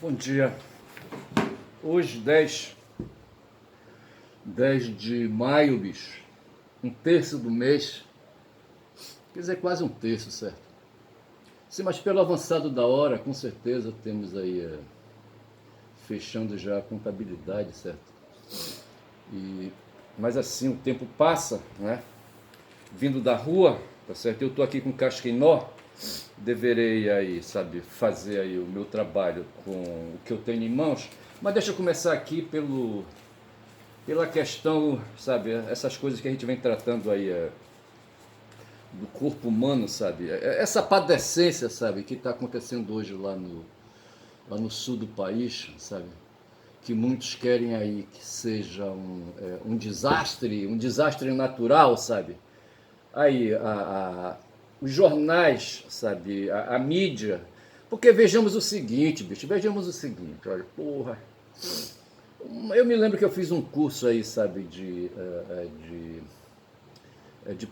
Bom dia. Hoje, dez de maio, bicho. Um terço do mês. Quer dizer, quase um terço, certo? Sim, mas pelo avançado da hora, com certeza temos aí, fechando já a contabilidade, certo? E, mas assim, o tempo passa, né? Vindo da rua, tá certo? Eu tô aqui com casca em nó. Deverei aí, sabe, fazer aí o meu trabalho com o que eu tenho em mãos. Mas deixa eu começar aqui pela questão, sabe, essas coisas que a gente vem tratando aí do corpo humano, sabe, essa padecência, sabe, que está acontecendo hoje lá no sul do país, sabe, que muitos querem aí que seja um desastre natural, sabe, aí os jornais, sabe, a mídia, porque vejamos o seguinte, bicho, vejamos o seguinte, olha, porra, eu me lembro que eu fiz um curso aí, sabe, de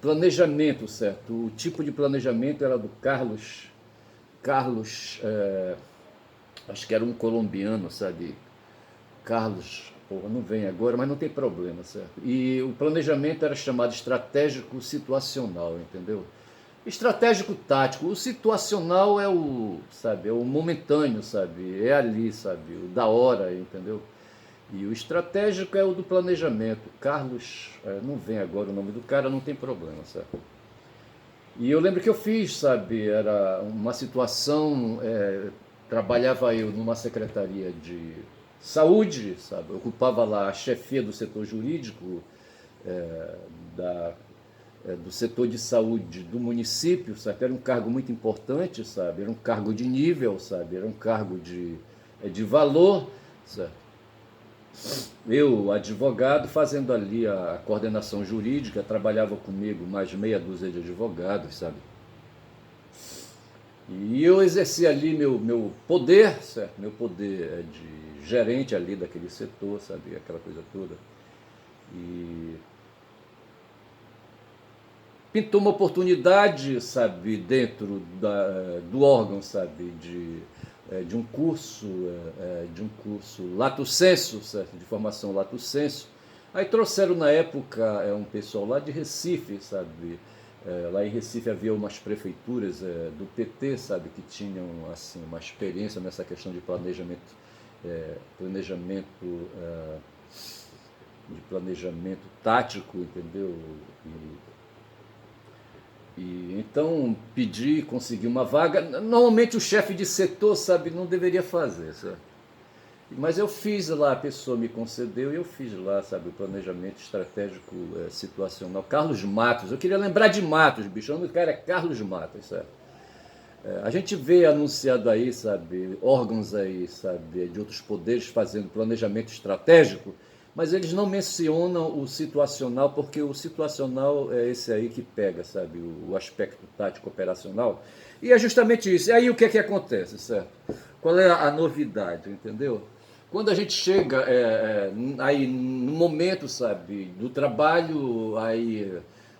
planejamento, certo? O tipo de planejamento era do Carlos, acho que era um colombiano, sabe? Carlos, porra, não vem agora, mas não tem problema, certo? E o planejamento era chamado estratégico situacional, entendeu? Estratégico tático, o situacional é sabe, é o momentâneo, sabe? É ali, sabe? O da hora, entendeu? E o estratégico é o do planejamento. Carlos, não vem agora o nome do cara, não tem problema, certo? E eu lembro que eu fiz, sabe, era uma situação, trabalhava eu numa secretaria de saúde, sabe, eu ocupava lá a chefia do setor jurídico, é, da, do setor de saúde do município, sabe, era um cargo muito importante, sabe, era um cargo de nível, sabe, era um cargo de valor, sabe. Eu, advogado, fazendo ali a coordenação jurídica, trabalhava comigo mais meia dúzia de advogados, sabe? E eu exercia ali meu poder, certo? Meu poder de gerente ali daquele setor, sabe? Aquela coisa toda. E pintou uma oportunidade, sabe, dentro do órgão, sabe, de um curso lato sensu, certo, de formação lato sensu. Aí trouxeram na época um pessoal lá de Recife, sabe, lá em Recife havia umas prefeituras do PT, sabe, que tinham assim uma experiência nessa questão de planejamento de planejamento tático, entendeu? E então pedi, consegui uma vaga. Normalmente o chefe de setor, sabe, não deveria fazer, sabe? Mas eu fiz lá, a pessoa me concedeu e eu fiz lá, sabe, o planejamento estratégico situacional. Carlos Matos, eu queria lembrar de Matos, bicho, o nome do cara é Carlos Matos, sabe? A gente vê anunciado aí, sabe, órgãos aí, sabe, de outros poderes fazendo planejamento estratégico, mas eles não mencionam o situacional, porque o situacional é esse aí que pega, sabe, o aspecto tático operacional. E é justamente isso. E aí o que é que acontece, certo? Qual é a novidade, entendeu? Quando a gente chega aí no momento, sabe, do trabalho, aí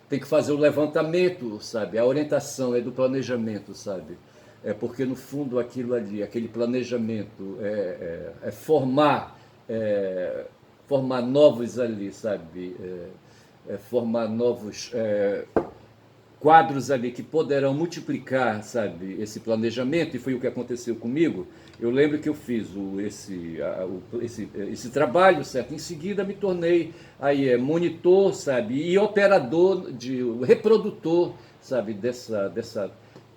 tem que fazer o levantamento, sabe? A orientação é do planejamento, sabe? É porque no fundo aquilo ali, aquele planejamento é formar novos ali, sabe? Formar novos quadros ali que poderão multiplicar, sabe, esse planejamento, e foi o que aconteceu comigo. Eu lembro que eu fiz esse trabalho, certo? Em seguida me tornei aí monitor, sabe, e operador reprodutor, sabe, dessa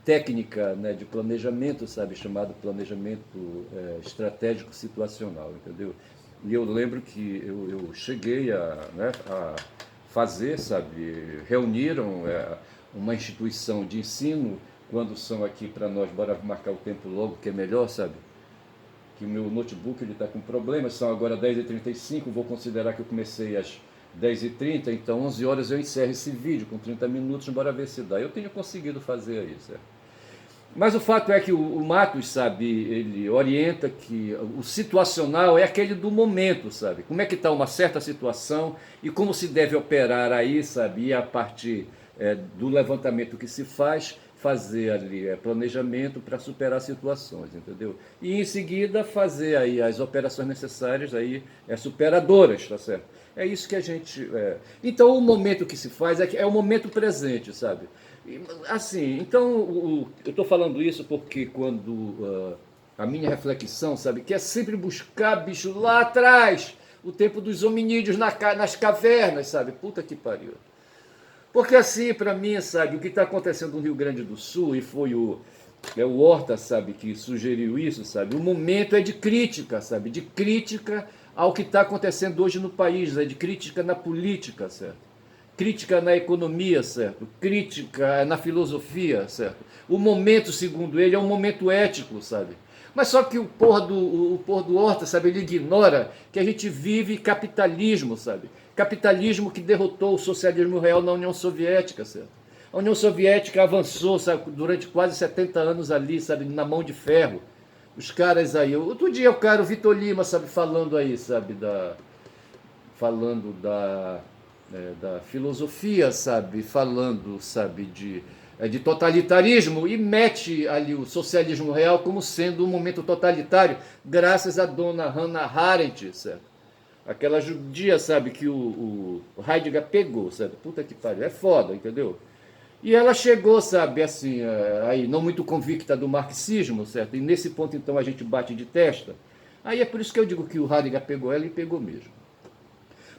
técnica, né, de planejamento, sabe, chamado planejamento estratégico situacional, entendeu? E eu lembro que eu cheguei a fazer, sabe, reuniram uma instituição de ensino, quando são aqui para nós, bora marcar o tempo logo, que é melhor, sabe? Que o meu notebook está com problemas, são agora 10h35, vou considerar que eu comecei às 10h30, então 11 horas eu encerro esse vídeo com 30 minutos, bora ver se dá. Eu tenho conseguido fazer isso, certo? Mas o fato é que o Matos, sabe, ele orienta que o situacional é aquele do momento, sabe? Como é que está uma certa situação e como se deve operar aí, sabe? E a partir do levantamento que se faz, fazer ali planejamento para superar situações, entendeu? E em seguida fazer aí as operações necessárias aí, superadoras, tá certo? É isso que a gente. Então o momento que se faz é o momento presente, sabe? Assim, então eu estou falando isso porque quando a minha reflexão, sabe, que é sempre buscar, bicho, lá atrás, o tempo dos hominídeos nas cavernas, sabe? Puta que pariu. Porque assim, para mim, sabe, o que está acontecendo no Rio Grande do Sul, e foi o Horta, sabe, que sugeriu isso, sabe, o momento é de crítica, sabe, de crítica ao que está acontecendo hoje no país, de crítica na política, certo? Crítica na economia, certo? Crítica na filosofia, certo? O momento, segundo ele, é um momento ético, sabe? Mas só que o porra do Horta, sabe, ele ignora que a gente vive capitalismo, sabe? Capitalismo que derrotou o socialismo real na União Soviética, certo? A União Soviética avançou, sabe, durante quase 70 anos ali, sabe, na mão de ferro. Os caras aí, outro dia o cara, o Vitor Lima, sabe, falando aí, sabe, falando da filosofia, sabe, falando, sabe, de totalitarismo, e mete ali o socialismo real como sendo um momento totalitário, graças a dona Hannah Arendt, certo? Aquela judia, sabe, que o Heidegger pegou, sabe? Puta que pariu, é foda, entendeu? E ela chegou, sabe, assim, aí, não muito convicta do marxismo, certo? E nesse ponto, então, a gente bate de testa. Aí é por isso que eu digo que o Heidegger pegou ela e pegou mesmo.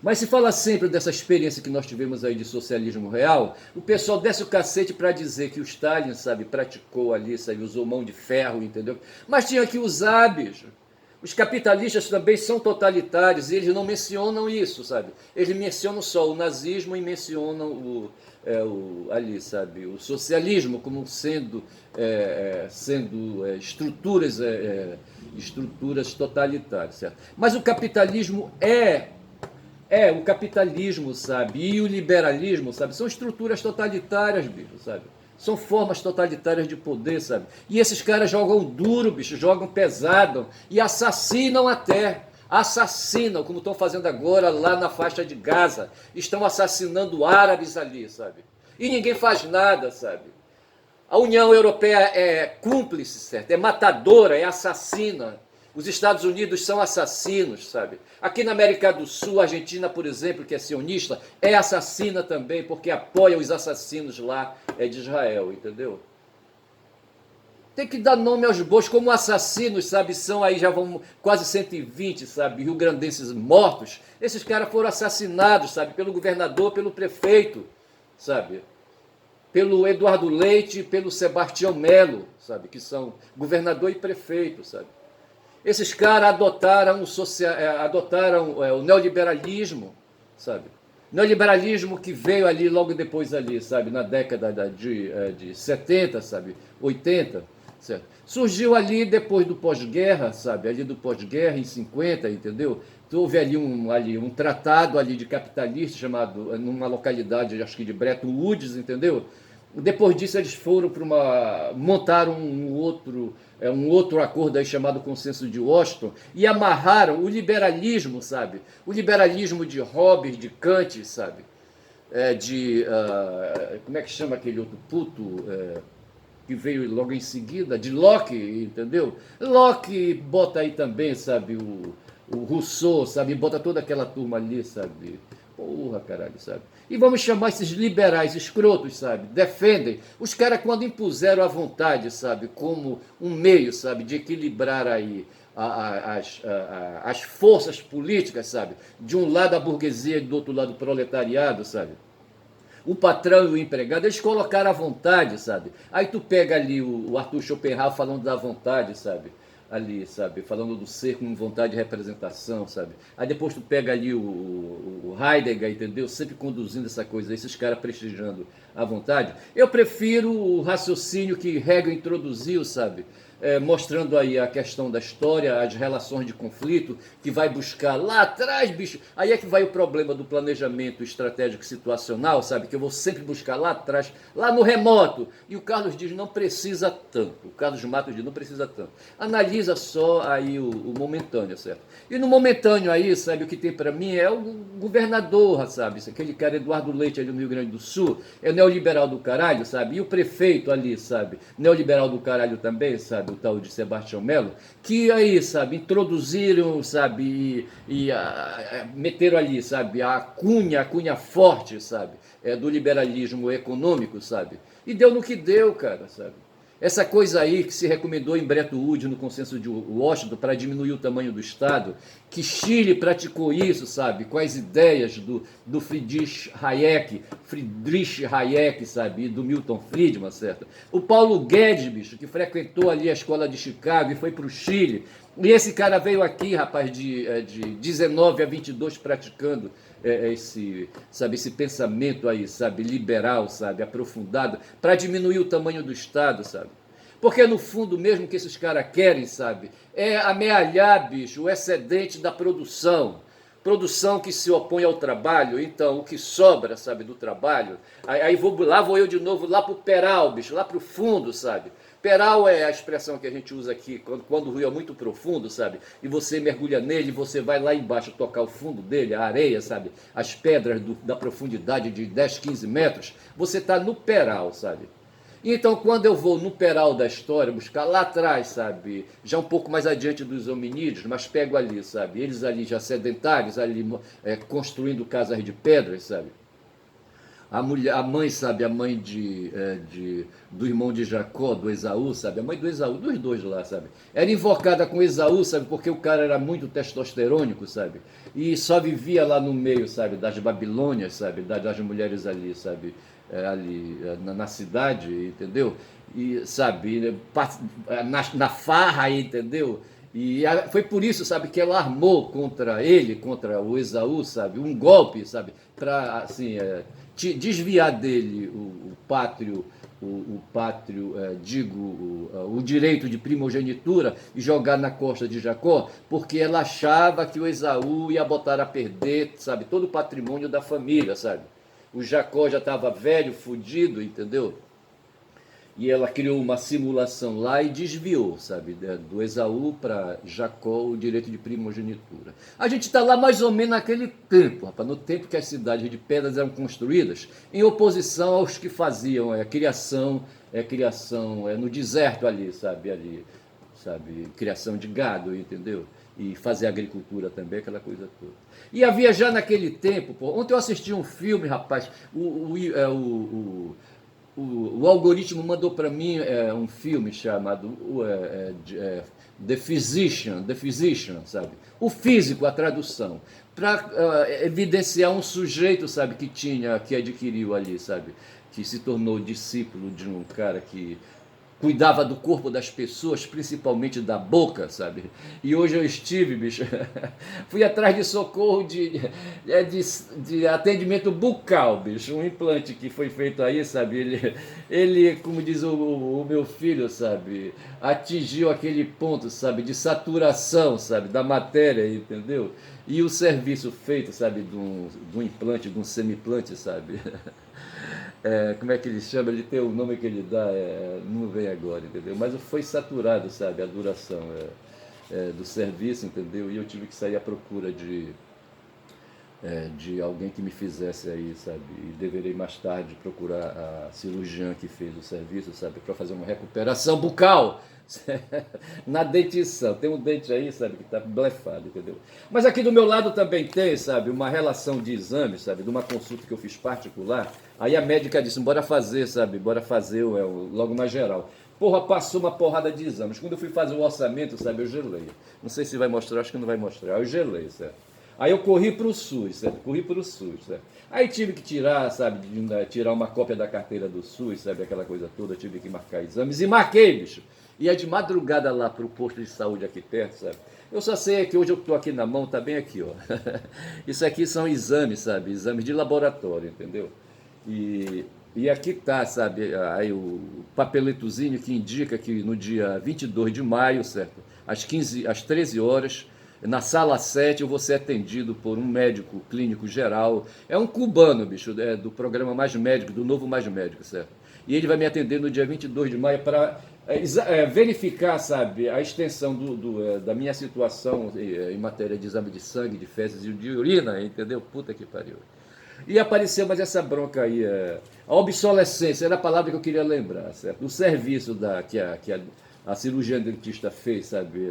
Mas se fala sempre dessa experiência que nós tivemos aí de socialismo real, o pessoal desce o cacete para dizer que o Stalin, sabe, praticou ali, sabe, usou mão de ferro, entendeu? Mas tinha que usar, bicho. Os capitalistas também são totalitários e eles não mencionam isso, sabe? Eles mencionam só o nazismo e mencionam ali, sabe, o socialismo como sendo estruturas totalitárias, certo? Mas o capitalismo o capitalismo, sabe, e o liberalismo, sabe, são estruturas totalitárias, bicho, sabe? São formas totalitárias de poder, sabe? E esses caras jogam duro, bicho, jogam pesado e assassinam até. Assassinam, como estão fazendo agora lá na faixa de Gaza. Estão assassinando árabes ali, sabe? E ninguém faz nada, sabe? A União Europeia é cúmplice, certo? É matadora, é assassina. Os Estados Unidos são assassinos, sabe? Aqui na América do Sul, a Argentina, por exemplo, que é sionista, é assassina também, porque apoia os assassinos lá de Israel, entendeu? Tem que dar nome aos bois como assassinos, sabe? São aí, já vão quase 120, sabe? Rio-grandenses mortos. Esses caras foram assassinados, sabe? Pelo governador, pelo prefeito, sabe? Pelo Eduardo Leite e pelo Sebastião Melo, sabe? Que são governador e prefeito, sabe? Esses caras adotaram o neoliberalismo, sabe? Neoliberalismo que veio ali logo depois ali, sabe? Na década de 70, sabe? 80, certo? Surgiu ali depois do pós-guerra, sabe? Ali do pós-guerra em 50, entendeu? Então, houve ali um tratado ali de capitalista chamado, numa localidade, acho que de Bretton Woods, entendeu? Depois disso eles foram montaram um outro acordo aí chamado Consenso de Washington e amarraram o liberalismo, sabe? O liberalismo de Hobbes, de Kant, sabe? Como é que chama aquele outro puto que veio logo em seguida? De Locke, entendeu? Locke bota aí também, sabe? O Rousseau, sabe? Bota toda aquela turma ali, sabe? Porra, caralho, sabe? E vamos chamar esses liberais escrotos, sabe? Defendem. Os caras, quando impuseram a vontade, sabe? Como um meio, sabe? De equilibrar aí as forças políticas, sabe? De um lado a burguesia e do outro lado o proletariado, sabe? O patrão e o empregado, eles colocaram a vontade, sabe? Aí tu pega ali o Arthur Schopenhauer falando da vontade, sabe? Ali, sabe, falando do ser com vontade de representação, sabe? Aí depois tu pega ali o Heidegger, entendeu? Sempre conduzindo essa coisa, esses caras prestigiando a vontade. Eu prefiro o raciocínio que Hegel introduziu, sabe? mostrando aí a questão da história, as relações de conflito, que vai buscar lá atrás, bicho. Aí é que vai o problema do planejamento estratégico situacional, sabe? Que eu vou sempre buscar lá atrás, lá no remoto. E o Carlos diz, não precisa tanto. O Carlos Matos diz, não precisa tanto. Analisa só aí o momentâneo, certo? E no momentâneo aí, sabe, o que tem para mim é o governador, sabe? Aquele cara Eduardo Leite ali no Rio Grande do Sul, é neoliberal do caralho, sabe? E o prefeito ali, sabe? Neoliberal do caralho também, sabe? O tal de Sebastião Melo, que aí, sabe, introduziram, sabe, meteram ali, sabe, a cunha forte, sabe, do liberalismo econômico, sabe? E deu no que deu, cara, sabe? Essa coisa aí que se recomendou em Bretton Woods, no consenso de Washington, para diminuir o tamanho do Estado, que Chile praticou isso, sabe, com as ideias do Friedrich Hayek, sabe, e do Milton Friedman, certo? O Paulo Guedes, bicho, que frequentou ali a escola de Chicago e foi para o Chile, e esse cara veio aqui, rapaz, de 19 a 22 praticando esse pensamento aí, sabe, liberal, sabe, aprofundado, para diminuir o tamanho do Estado, sabe? Porque no fundo mesmo que esses caras querem, sabe, é amealhar, bicho, o excedente da produção. Produção que se opõe ao trabalho, então o que sobra, sabe, do trabalho, aí vou eu de novo lá pro peral, bicho, lá pro fundo, sabe? Peral é a expressão que a gente usa aqui quando o rio é muito profundo, sabe? E você mergulha nele, você vai lá embaixo tocar o fundo dele, a areia, sabe? As pedras da profundidade de 10, 15 metros, você está no peral, sabe? Então, quando eu vou no peral da história, buscar lá atrás, sabe, já um pouco mais adiante dos hominídeos, mas pego ali, sabe, eles ali já sedentários, ali construindo casas de pedras, sabe, a mãe, sabe, a mãe do irmão de Jacó, do Esaú, sabe, a mãe do Esaú, dos dois lá, sabe, era invocada com Esaú, sabe, porque o cara era muito testosterônico, sabe, e só vivia lá no meio, sabe, das Babilônias, sabe, das mulheres ali, sabe, ali na cidade, entendeu? E, sabe, na farra, entendeu? E foi por isso, sabe, que ela armou contra ele, contra o Esaú, sabe, um golpe, sabe, para, assim, desviar dele o direito de primogenitura e jogar na costa de Jacó, porque ela achava que o Esaú ia botar a perder, sabe, todo o patrimônio da família, sabe. O Jacó já estava velho, fudido, entendeu? E ela criou uma simulação lá e desviou, sabe, do Esaú para Jacó o direito de primogenitura. A gente está lá mais ou menos naquele tempo, rapaz, no tempo que as cidades de pedras eram construídas, em oposição aos que faziam criação no deserto ali, sabe, criação de gado, entendeu? E fazer agricultura também, aquela coisa toda. E havia já naquele tempo, ontem eu assisti um filme, rapaz, o algoritmo mandou para mim um filme chamado The Physician, sabe? O físico, a tradução, para evidenciar um sujeito, sabe, que adquiriu ali, sabe, que se tornou discípulo de um cara que cuidava do corpo das pessoas, principalmente da boca, sabe? E hoje eu estive, bicho, fui atrás de socorro de atendimento bucal, bicho, um implante que foi feito aí, sabe? Ele como diz o meu filho, sabe? Atingiu aquele ponto, sabe? De saturação, sabe? Da matéria, entendeu? E o serviço feito, sabe? De um implante, de um semiplante, sabe? Como é que ele chama? Ele tem o nome que ele dá, não vem agora, entendeu? Mas foi saturado, sabe, a duração do serviço, entendeu? E eu tive que sair à procura de alguém que me fizesse aí, sabe? E deverei mais tarde procurar a cirurgiã que fez o serviço, sabe? Para fazer uma recuperação bucal na dentição. Tem um dente aí, sabe, que está blefado, entendeu? Mas aqui do meu lado também tem, sabe, uma relação de exames, sabe, de uma consulta que eu fiz particular. Aí a médica disse, bora fazer, sabe, bora fazer logo na geral. Porra, passou uma porrada de exames. Quando eu fui fazer o orçamento, sabe, eu gelei. Não sei se vai mostrar, acho que não vai mostrar. Eu gelei, certo? Aí eu corri para o SUS, certo? Certo? Aí tive que tirar, sabe, tirar uma cópia da carteira do SUS, sabe, aquela coisa toda, tive que marcar exames. E marquei, bicho. E é de madrugada lá para o posto de saúde aqui perto, sabe? Eu só sei que hoje eu estou aqui na mão, tá bem aqui, ó. Isso aqui são exames, sabe? Exames de laboratório, entendeu? E E aqui tá, sabe, aí o papeletozinho que indica que no dia 22 de maio, certo? Às 13 horas, na sala 7, eu vou ser atendido por um médico clínico geral. É um cubano, bicho, do programa Mais Médico, do novo Mais Médico, certo? E ele vai me atender no dia 22 de maio para verificar, sabe, a extensão da minha situação em matéria de exame de sangue, de fezes e de urina, entendeu? Puta que pariu. E apareceu mais essa bronca aí, a obsolescência, era a palavra que eu queria lembrar, certo? O serviço que a cirurgiã dentista fez, sabe,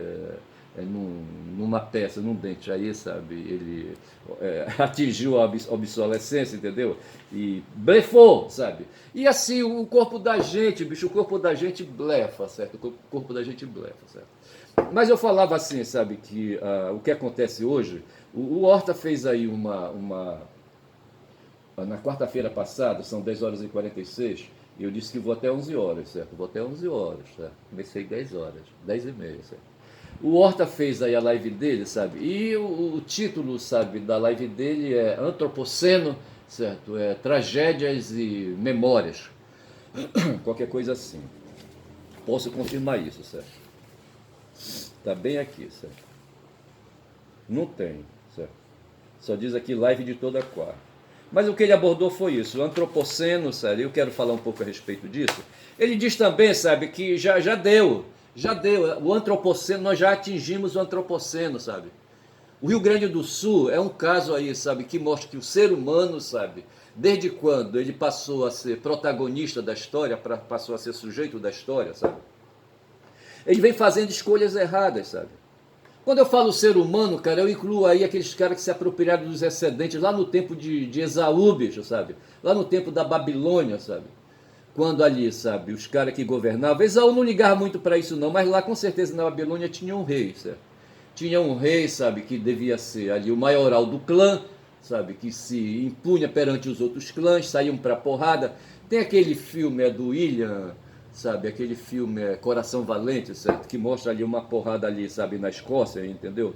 numa peça, num dente aí, sabe, ele atingiu a obsolescência, entendeu? E blefou, sabe? E assim, o corpo da gente, bicho, o corpo da gente blefa, certo? O corpo da gente blefa, certo? Mas eu falava assim, sabe, que o que acontece hoje, o Horta fez aí na quarta-feira passada, são 10 horas e 46, e eu disse que vou até 11 horas, certo? Vou até 11 horas, certo? Comecei 10 horas, 10 e meia, certo? O Horta fez aí a live dele, sabe? E o título, sabe, da live dele é Antropoceno, certo? É Tragédias e Memórias. Qualquer coisa assim. Posso confirmar isso, certo? Tá bem aqui, certo? Não tem, certo? Só diz aqui live de toda quarta. Mas o que ele abordou foi isso, o antropoceno, sabe? Eu quero falar um pouco a respeito disso. Ele diz também, sabe, que já deu, o antropoceno, nós já atingimos o antropoceno, sabe? O Rio Grande do Sul é um caso aí, sabe, que mostra que o ser humano, sabe, desde quando ele passou a ser protagonista da história, passou a ser sujeito da história, sabe? Ele vem fazendo escolhas erradas, sabe? Quando eu falo ser humano, cara, eu incluo aí aqueles caras que se apropriaram dos excedentes lá no tempo de Esaú, bicho, sabe? Lá no tempo da Babilônia, sabe? Quando ali, sabe, os caras que governavam, Esaú não ligava muito para isso não, mas lá com certeza na Babilônia tinha um rei, certo? Tinha um rei, sabe, que devia ser ali o maioral do clã, sabe, que se impunha perante os outros clãs, saíam pra porrada. Tem aquele filme do William, sabe, aquele filme Coração Valente, certo, que mostra ali uma porrada ali, sabe, na Escócia, entendeu?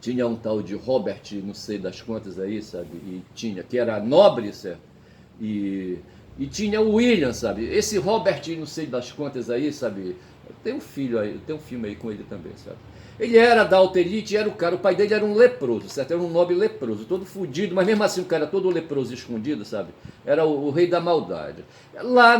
Tinha um tal de Robert, não sei das quantas aí, sabe, e tinha, que era nobre, certo, e tinha o William, sabe, esse Robert, não sei das quantas aí, sabe, tem um filho aí, tem um filme aí com ele também, sabe. Ele era da alta elite, era o cara, o pai dele era um leproso, certo? Era um nobre leproso, todo fudido, mas mesmo assim o cara todo leproso escondido, sabe? Era o rei da maldade. Lá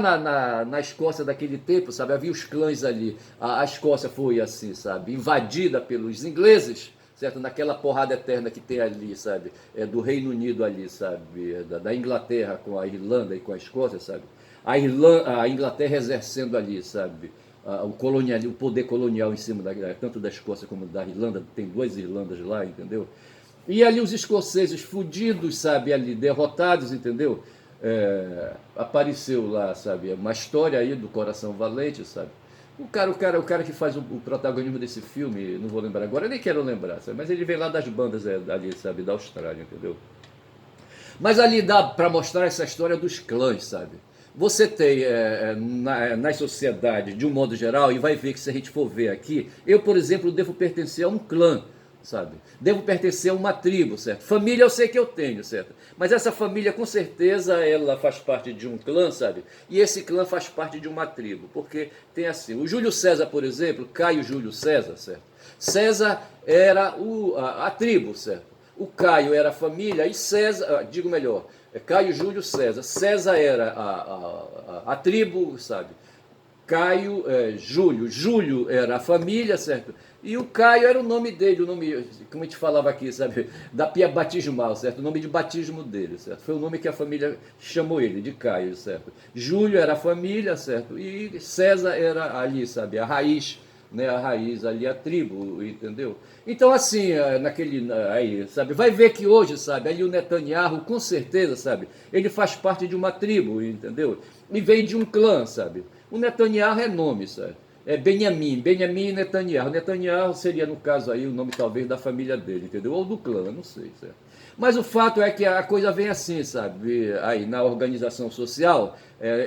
na Escócia daquele tempo, sabe? Havia os clãs ali. A Escócia foi assim, sabe? Invadida pelos ingleses, certo? Naquela porrada eterna que tem ali, sabe? Do Reino Unido ali, sabe? Da Inglaterra com a Irlanda e com a Escócia, sabe? A Inglaterra exercendo ali, sabe? O poder colonial em cima tanto da Escócia como da Irlanda, tem duas Irlandas lá, entendeu? E ali os escoceses fudidos, sabe, ali derrotados, entendeu? Apareceu lá, sabe, uma história aí do Coração Valente, sabe? O cara que faz o protagonismo desse filme, não vou lembrar agora, nem quero lembrar, sabe? Mas ele vem lá das bandas ali, sabe, da Austrália, entendeu? Mas ali dá para mostrar essa história dos clãs, sabe? Você tem nas sociedades, de um modo geral, e vai ver que se a gente for ver aqui, eu, por exemplo, devo pertencer a um clã, sabe? Devo pertencer a uma tribo, certo? Família eu sei que eu tenho, certo? Mas essa família, com certeza, ela faz parte de um clã, sabe? E esse clã faz parte de uma tribo, porque tem assim, o Júlio César, por exemplo, Caio Júlio César, certo? César era a tribo, certo? O Caio era a família e César, digo melhor, Caio Júlio César. César era a tribo, sabe? Caio, Júlio era a família, certo? E o Caio era o nome dele, o nome, como a gente falava aqui, sabe? Da pia batismal, certo? O nome de batismo dele, certo? Foi o nome que a família chamou ele, de Caio, certo? Júlio era a família, certo? E César era ali, sabe? A raiz, né, a raiz ali, a tribo, entendeu? Então, assim, aí, sabe, vai ver que hoje, sabe, ali o Netanyahu, com certeza, sabe, ele faz parte de uma tribo, entendeu? E vem de um clã, sabe? O Netanyahu é nome, sabe? Benjamin Netanyahu. Netanyahu seria, no caso aí, o nome talvez da família dele, entendeu? Ou do clã, não sei, certo? Mas o fato é que a coisa vem assim, sabe? Aí na organização social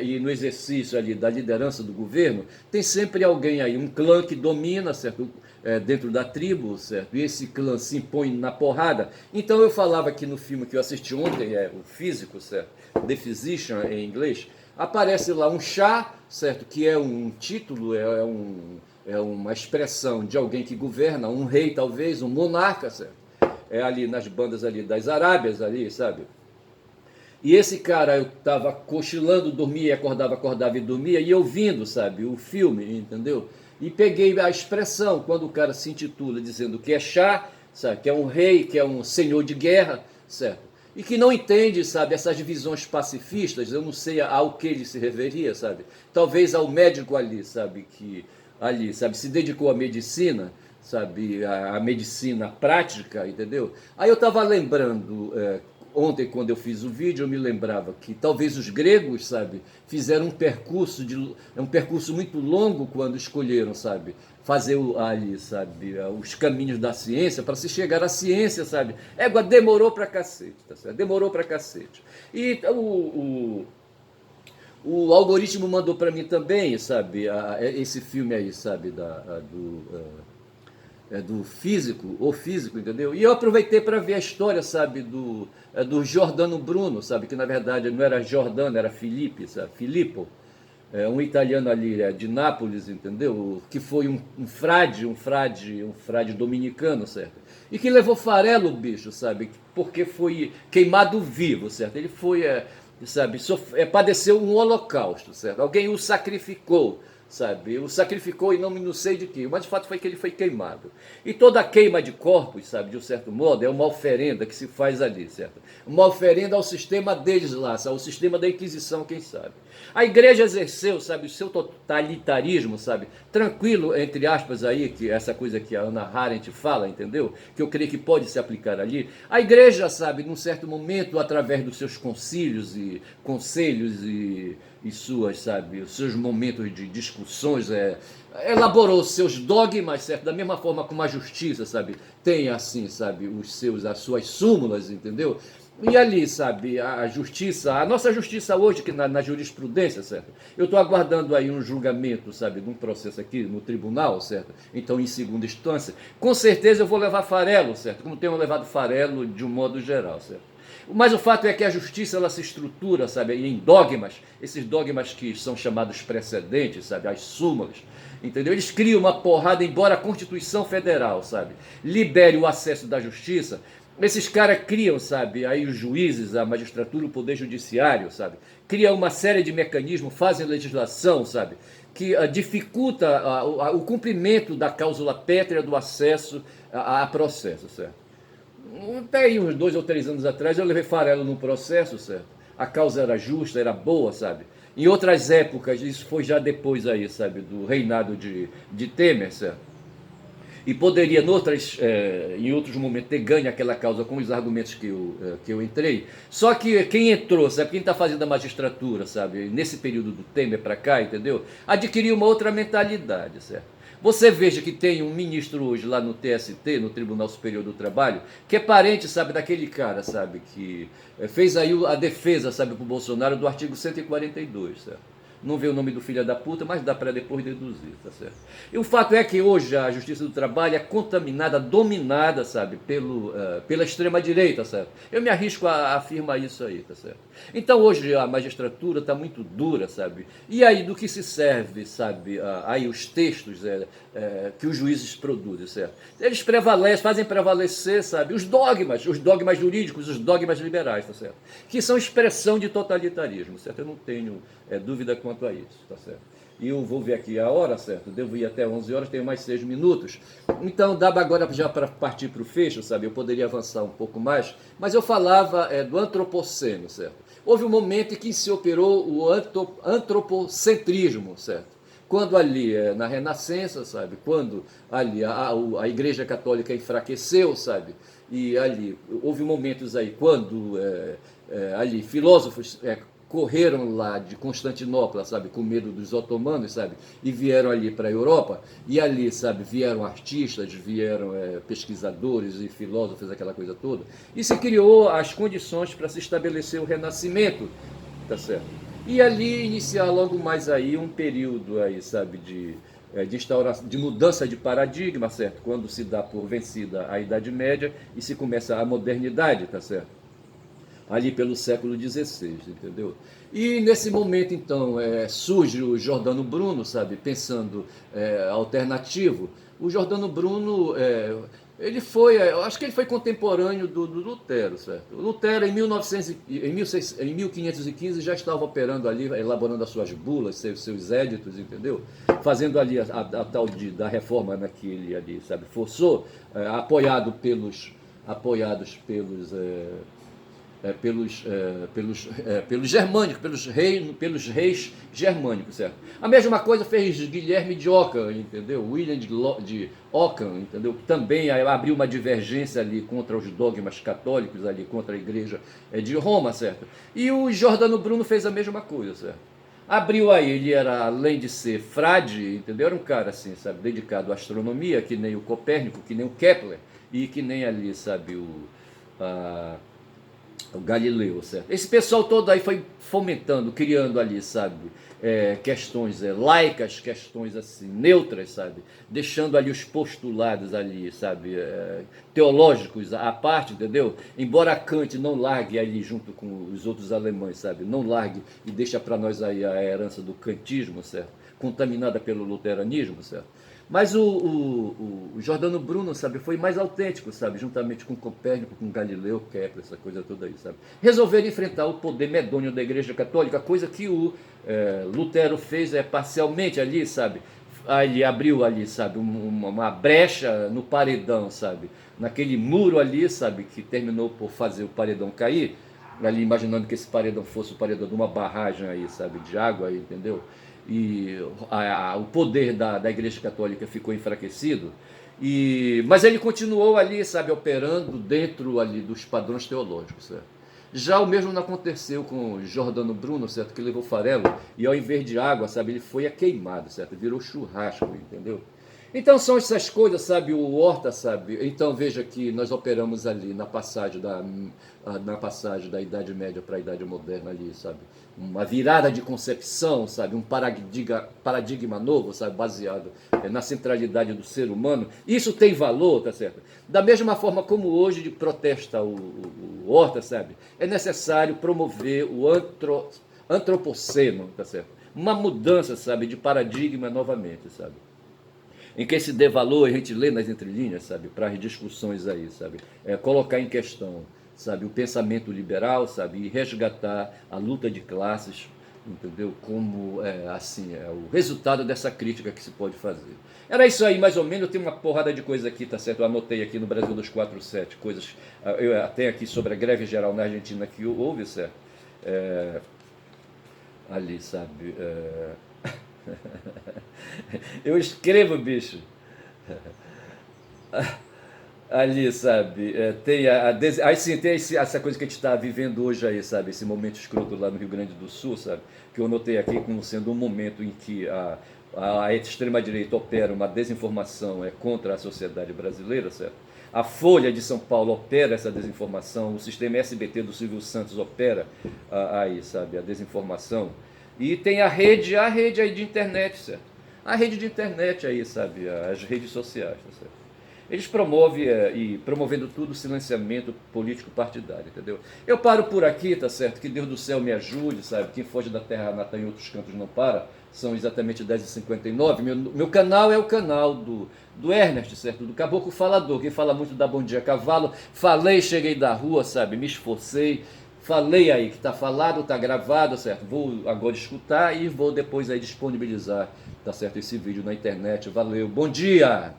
e no exercício ali da liderança do governo, tem sempre alguém aí, um clã que domina, certo? Dentro da tribo, certo? E esse clã se impõe na porrada. Então eu falava aqui no filme que eu assisti ontem, o Físico, certo? The Physician em inglês, aparece lá um chá, certo? Que é um título, é uma expressão de alguém que governa, um rei talvez, um monarca, certo? Ali nas bandas ali das Arábias ali, sabe? E esse cara, eu tava cochilando, dormia, acordava e dormia, e ouvindo, sabe, o filme, entendeu? E peguei a expressão, quando o cara se intitula dizendo que é chá, sabe, que é um rei, que é um senhor de guerra, certo? E que não entende, sabe, essas visões pacifistas, eu não sei ao que ele se referia, sabe? Talvez ao médico ali, sabe, que ali, sabe, se dedicou à medicina, sabe, a medicina prática, entendeu? Aí eu estava lembrando, ontem quando eu fiz o vídeo, eu me lembrava que talvez os gregos, sabe, fizeram um percurso muito longo quando escolheram, sabe, fazer ali, sabe, os caminhos da ciência para se chegar à ciência, sabe? Demorou pra cacete, tá certo? Demorou pra cacete. E o algoritmo mandou para mim também, sabe, esse filme aí, sabe, do físico, o físico, entendeu? E eu aproveitei para ver a história, sabe, do Giordano Bruno, sabe, que na verdade não era Giordano, era Filipe, sabe, Filippo, um italiano ali de Nápoles, entendeu? Que foi um frade dominicano, certo? E que levou farelo, bicho, sabe? Porque foi queimado vivo, certo? Ele foi, sabe, padeceu um holocausto, certo? Alguém o sacrificou, sabe? O sacrificou e não sei de quê, mas de fato foi que ele foi queimado. E toda queima de corpos, sabe, de um certo modo, é uma oferenda que se faz ali, certo? Uma oferenda ao sistema deles lá, ao sistema da Inquisição, quem sabe. A igreja exerceu, sabe, o seu totalitarismo, sabe, tranquilo, entre aspas aí, que essa coisa que a Hannah Arendt fala, entendeu? Que eu creio que pode se aplicar ali. A igreja, sabe, num certo momento, através dos seus concílios e conselhos e suas, sabe, os seus momentos de discussões, elaborou seus dogmas, certo? Da mesma forma como a justiça, sabe, tem assim, sabe, as suas súmulas, entendeu? E ali, sabe, a justiça, a nossa justiça hoje, que na jurisprudência, certo? Eu estou aguardando aí um julgamento, sabe, de um processo aqui no tribunal, certo? Então, em segunda instância, com certeza eu vou levar farelo, certo? Como tenho levado farelo de um modo geral, certo? Mas o fato é que a justiça ela se estrutura, sabe, em dogmas, esses dogmas que são chamados precedentes, sabe, as súmulas, entendeu? Eles criam uma porrada, embora a Constituição Federal, sabe, libere o acesso da justiça, esses caras criam, sabe, aí os juízes, a magistratura, o poder judiciário, sabe, criam uma série de mecanismos, fazem legislação, sabe, que dificulta o cumprimento da cláusula pétrea do acesso a processo, certo? Até aí uns 2 ou 3 anos atrás eu levei farelo num processo, certo? A causa era justa, era boa, sabe? Em outras épocas, isso foi já depois aí, sabe, do reinado de Temer, certo? E poderia, em outros momentos, ter ganho aquela causa com os argumentos que eu entrei. Só que quem entrou, sabe, quem está fazendo a magistratura, sabe, nesse período do Temer para cá, entendeu? Adquiriu uma outra mentalidade, certo? Você veja que tem um ministro hoje lá no TST, no Tribunal Superior do Trabalho, que é parente, sabe, daquele cara, sabe, que fez aí a defesa, sabe, para o Bolsonaro do artigo 142, certo? Não vê o nome do filho da puta, mas dá para depois deduzir, tá certo? E o fato é que hoje a Justiça do Trabalho é contaminada, dominada, sabe, pela extrema-direita, certo? Eu me arrisco a afirmar isso aí, tá certo? Então hoje a magistratura está muito dura, sabe? E aí do que se serve, sabe, aí os textos que os juízes produzem, certo? Eles fazem prevalecer, sabe, os dogmas jurídicos, os dogmas liberais, tá certo? Que são expressão de totalitarismo, certo? Eu não tenho dúvida quanto a isso, tá certo? E eu vou ver aqui a hora, certo? Devo ir até 11 horas, tenho mais 6 minutos. Então, dá agora já para partir para o fecho, sabe? Eu poderia avançar um pouco mais, mas eu falava do antropoceno, certo? Houve um momento em que se operou o antropocentrismo, certo? Quando ali, na Renascença, sabe? Quando ali a Igreja Católica enfraqueceu, sabe? E ali houve momentos aí quando ali filósofos correram lá de Constantinopla, sabe, com medo dos otomanos, sabe, e vieram ali para a Europa, e ali, sabe, vieram artistas, vieram pesquisadores e filósofos, aquela coisa toda, e se criou as condições para se estabelecer o Renascimento, tá certo? E ali iniciar logo mais aí um período aí, sabe, de instauração, de mudança de paradigma, certo? Quando se dá por vencida a Idade Média e se começa a modernidade, tá certo? Ali pelo século XVI, entendeu? E nesse momento, então, surge o Giordano Bruno, sabe, pensando alternativo. O Giordano Bruno, ele foi, eu acho que ele foi contemporâneo do Lutero, certo? O Lutero, em 1515, já estava operando ali, elaborando as suas bulas, seus éditos, entendeu? Fazendo ali a tal da reforma, né, que ele ali, sabe, forçou, apoiados pelos germânicos, pelos reis germânicos, certo? A mesma coisa fez Guilherme de Ockham, entendeu? William de Ockham, entendeu? Que também abriu uma divergência ali contra os dogmas católicos, ali contra a igreja de Roma, certo? E o Giordano Bruno fez a mesma coisa, certo? Abriu aí, ele era, além de ser frade, entendeu? Era um cara assim, sabe, dedicado à astronomia, que nem o Copérnico, que nem o Kepler, e que nem ali, sabe, o Galileu, certo? Esse pessoal todo aí foi fomentando, criando ali, sabe, questões laicas, questões assim, neutras, sabe? Deixando ali os postulados ali, sabe, teológicos à parte, entendeu? Embora Kant não largue ali junto com os outros alemães, sabe? Não largue e deixa para nós aí a herança do kantismo, certo? Contaminada pelo luteranismo, certo? Mas o Giordano Bruno, sabe, foi mais autêntico, sabe, juntamente com Copérnico, com Galileu, Kepler, essa coisa toda aí, sabe. Resolveram enfrentar o poder medonho da Igreja Católica, coisa que o Lutero fez parcialmente ali, sabe. Ele abriu ali, sabe, uma brecha no paredão, sabe, naquele muro ali, sabe, que terminou por fazer o paredão cair, ali imaginando que esse paredão fosse o paredão de uma barragem aí, sabe, de água aí, entendeu? E o poder da Igreja Católica ficou enfraquecido, mas ele continuou ali, sabe, operando dentro ali dos padrões teológicos, certo? Já o mesmo não aconteceu com Giordano Bruno, certo, que levou farelo e ao invés de água, sabe, ele foi queimado, certo, virou churrasco, entendeu? Então são essas coisas, sabe, o Horta, sabe, então veja que nós operamos ali na passagem da Idade Média para a Idade Moderna ali, sabe, uma virada de concepção, sabe, um paradigma novo, sabe, baseado na centralidade do ser humano. Isso tem valor, tá certo? Da mesma forma como hoje protesta o Horta, sabe, é necessário promover o antropoceno, tá certo? Uma mudança, sabe, de paradigma novamente, sabe? Em que se dê valor, a gente lê nas entrelinhas, sabe, para as discussões aí, sabe, colocar em questão, sabe, o pensamento liberal, sabe, e resgatar a luta de classes, entendeu, como, assim, o resultado dessa crítica que se pode fazer. Era isso aí, mais ou menos. Eu tenho uma porrada de coisa aqui, tá certo, eu anotei aqui no Brasil 247, coisas, eu tenho aqui sobre a greve geral na Argentina que houve, certo, ali, sabe, eu escrevo, bicho. Ali, sabe, aí sim, tem essa coisa que a gente está vivendo hoje aí, sabe, esse momento escroto lá no Rio Grande do Sul, sabe, que eu notei aqui como sendo um momento em que a extrema-direita opera uma desinformação contra a sociedade brasileira, certo? A Folha de São Paulo opera essa desinformação, o sistema SBT do Silvio Santos opera aí, sabe, a desinformação, e tem a rede aí de internet, certo? A rede de internet aí, sabe, as redes sociais, tá certo? Eles promovem, e promovendo tudo, silenciamento político partidário, entendeu? Eu paro por aqui, tá certo? Que Deus do céu me ajude, sabe? Quem foge da terra natal em outros cantos não para. São exatamente 10h59. Meu canal é o canal do Ernest, certo? Do Caboclo Falador, que fala muito da Bom Dia Cavalo. Falei, cheguei da rua, sabe? Me esforcei. Falei aí que está falado, está gravado, certo? Vou agora escutar e vou depois aí disponibilizar, tá certo? Esse vídeo na internet. Valeu, bom dia!